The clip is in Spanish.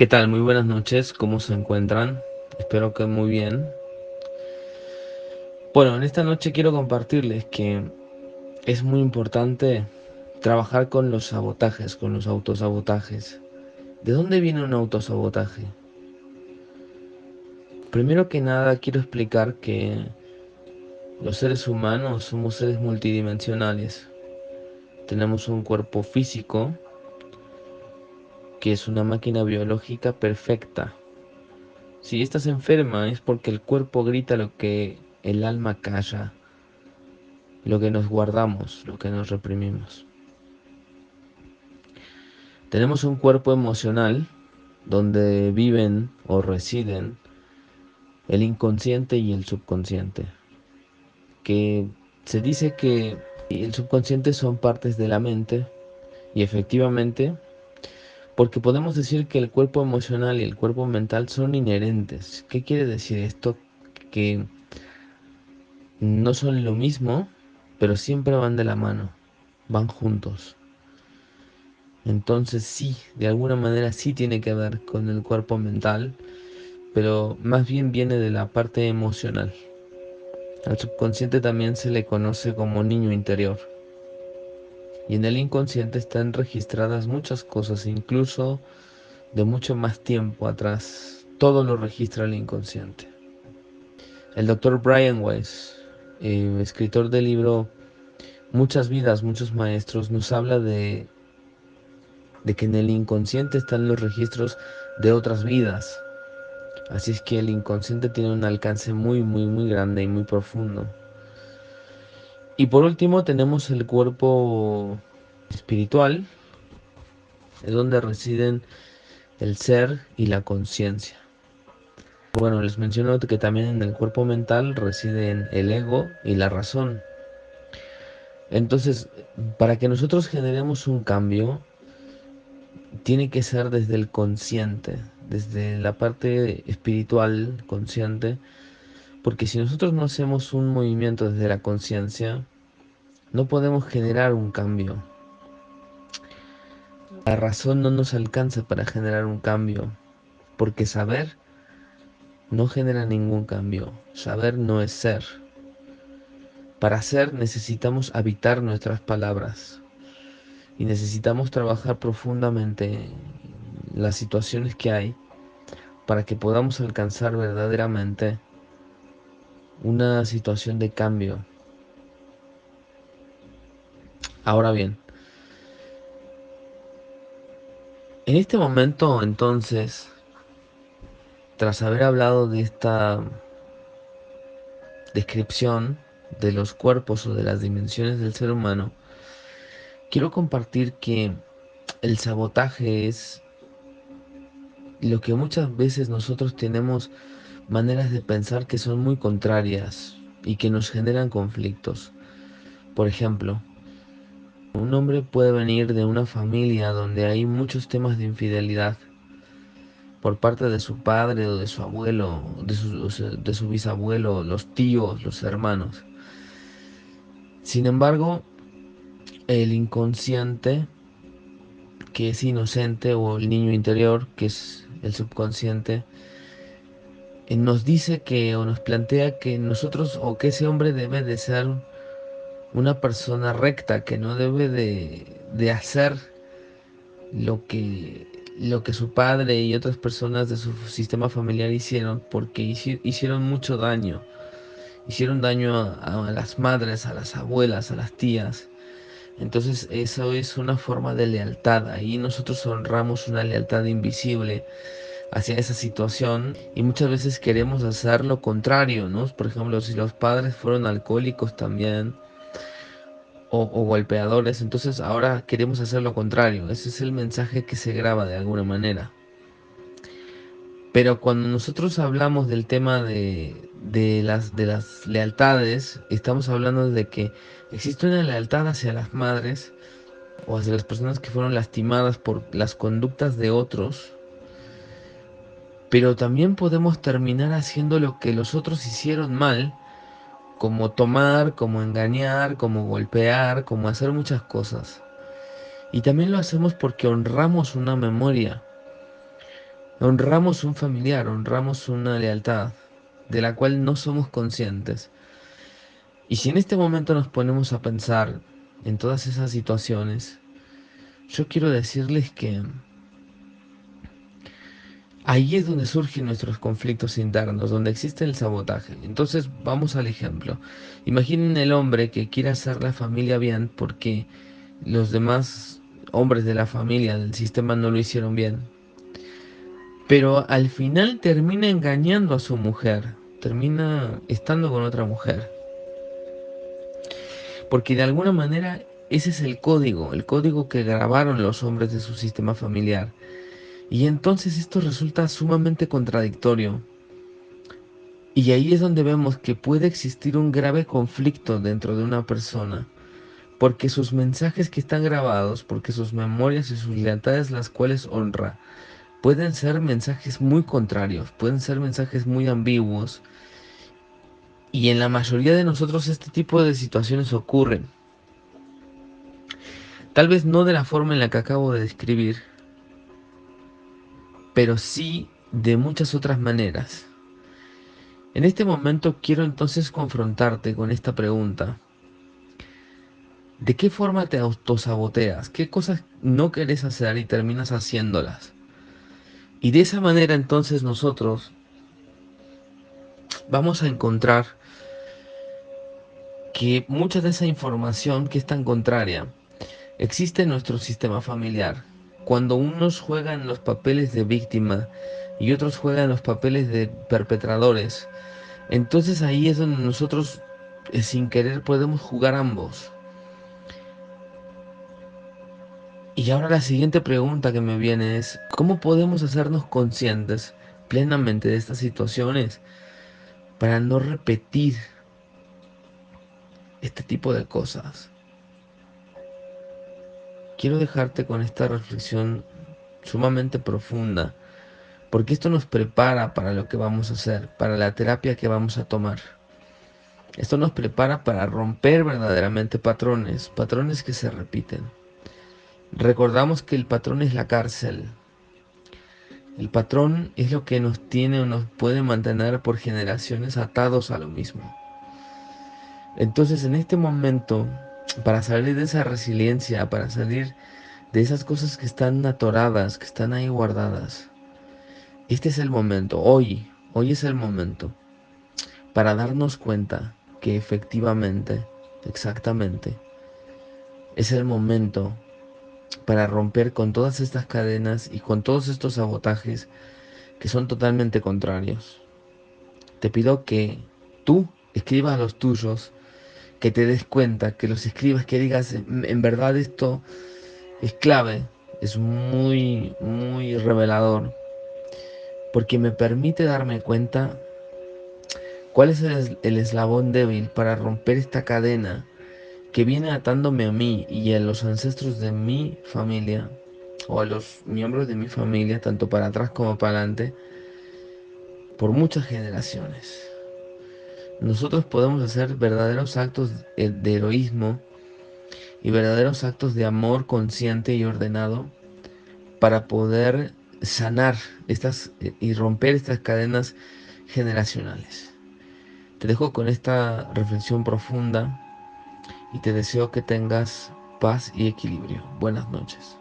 ¿Qué tal? Muy buenas noches, ¿cómo se encuentran? Espero que muy bien. Bueno, en esta noche quiero compartirles que es muy importante trabajar con los sabotajes, con los autosabotajes. ¿De dónde viene un autosabotaje? Primero que nada quiero explicar que los seres humanos somos seres multidimensionales. Tenemos un cuerpo físico que es una máquina biológica perfecta. Si estás enferma es porque el cuerpo grita lo que el alma calla, lo que nos guardamos, lo que nos reprimimos. Tenemos un cuerpo emocional donde viven o residen el inconsciente y el subconsciente, que se dice que el subconsciente son partes de la mente y efectivamente, porque podemos decir que el cuerpo emocional y el cuerpo mental son inherentes. ¿Qué quiere decir esto? Que no son lo mismo, pero siempre van de la mano, van juntos. Entonces sí, de alguna manera sí tiene que ver con el cuerpo mental, pero más bien viene de la parte emocional. Al subconsciente también se le conoce como niño interior. Y en el inconsciente están registradas muchas cosas, incluso de mucho más tiempo atrás. Todo lo registra el inconsciente. El doctor Brian Weiss, escritor del libro Muchas vidas, muchos maestros, nos habla de que en el inconsciente están los registros de otras vidas. Así es que el inconsciente tiene un alcance muy grande y muy profundo. Y por último tenemos el cuerpo espiritual, es donde residen el ser y la conciencia. Bueno, les menciono que también en el cuerpo mental residen el ego y la razón. Entonces, para que nosotros generemos un cambio, tiene que ser desde el consciente, desde la parte espiritual consciente, porque si nosotros no hacemos un movimiento desde la conciencia, no podemos generar un cambio. La razón no nos alcanza para generar un cambio, porque saber no genera ningún cambio. Saber no es ser. Para ser necesitamos habitar nuestras palabras y necesitamos trabajar profundamente las situaciones que hay para que podamos alcanzar verdaderamente una situación de cambio. Ahora bien, en este momento entonces, tras haber hablado de esta descripción de los cuerpos o de las dimensiones del ser humano, quiero compartir que el sabotaje es lo que muchas veces nosotros tenemos maneras de pensar que son muy contrarias y que nos generan conflictos. Por ejemplo, un hombre puede venir de una familia donde hay muchos temas de infidelidad por parte de su padre o de su abuelo, de su bisabuelo, los tíos, los hermanos. Sin embargo, el inconsciente, que es inocente, o el niño interior, que es el subconsciente, nos dice que o nos plantea que nosotros o que ese hombre debe de ser una persona recta, que no debe de hacer lo que su padre y otras personas de su sistema familiar hicieron, porque hicieron mucho daño. Hicieron daño a las madres, a las abuelas, a las tías. Entonces eso es una forma de lealtad. Ahí nosotros honramos una lealtad invisible hacia esa situación y muchas veces queremos hacer lo contrario, ¿no? Por ejemplo, si los padres fueron alcohólicos también o golpeadores, entonces ahora queremos hacer lo contrario. Ese es el mensaje que se graba de alguna manera. Pero cuando nosotros hablamos del tema de las lealtades, estamos hablando de que existe una lealtad hacia las madres o hacia las personas que fueron lastimadas por las conductas de otros, pero también podemos terminar haciendo lo que los otros hicieron mal, como tomar, como engañar, como golpear, como hacer muchas cosas. Y también lo hacemos porque honramos una memoria. Honramos un familiar, honramos una lealtad de la cual no somos conscientes. Y si en este momento nos ponemos a pensar en todas esas situaciones, yo quiero decirles que ahí es donde surgen nuestros conflictos internos, donde existe el sabotaje. Entonces vamos al ejemplo. Imaginen el hombre que quiere hacer la familia bien porque los demás hombres de la familia, del sistema, no lo hicieron bien. Pero al final termina engañando a su mujer, termina estando con otra mujer. Porque de alguna manera ese es el código que grabaron los hombres de su sistema familiar. Y entonces esto resulta sumamente contradictorio. Y ahí es donde vemos que puede existir un grave conflicto dentro de una persona, porque sus mensajes que están grabados, porque sus memorias y sus lealtades las cuales honra, pueden ser mensajes muy contrarios, pueden ser mensajes muy ambiguos, y en la mayoría de nosotros este tipo de situaciones ocurren. Tal vez no de la forma en la que acabo de describir, pero sí de muchas otras maneras. En este momento quiero entonces confrontarte con esta pregunta. ¿De qué forma te autosaboteas? ¿Qué cosas no querés hacer y terminas haciéndolas? Y de esa manera entonces nosotros vamos a encontrar que mucha de esa información que es tan contraria existe en nuestro sistema familiar. Cuando unos juegan los papeles de víctima y otros juegan los papeles de perpetradores, entonces ahí es donde nosotros sin querer podemos jugar ambos. Y ahora la siguiente pregunta que me viene es, ¿cómo podemos hacernos conscientes plenamente de estas situaciones para no repetir este tipo de cosas? Quiero dejarte con esta reflexión sumamente profunda, porque esto nos prepara para lo que vamos a hacer, para la terapia que vamos a tomar. Esto nos prepara para romper verdaderamente patrones, patrones que se repiten. Recordamos que el patrón es la cárcel. El patrón es lo que nos tiene o nos puede mantener por generaciones atados a lo mismo. Entonces, en este momento, para salir de esa resiliencia, para salir de esas cosas que están atoradas, que están ahí guardadas, este es el momento, hoy es el momento para darnos cuenta que efectivamente, exactamente, es el momento para romper con todas estas cadenas y con todos estos sabotajes que son totalmente contrarios. Te pido que tú escribas los tuyos, que te des cuenta, que los escribas, que digas, en verdad esto es clave, es muy, muy revelador, porque me permite darme cuenta cuál es el eslabón débil para romper esta cadena que viene atándome a mí y a los ancestros de mi familia, o a los miembros de mi familia, tanto para atrás como para adelante, por muchas generaciones. Nosotros podemos hacer verdaderos actos de heroísmo y verdaderos actos de amor consciente y ordenado para poder sanar estas y romper estas cadenas generacionales. Te dejo con esta reflexión profunda y te deseo que tengas paz y equilibrio. Buenas noches.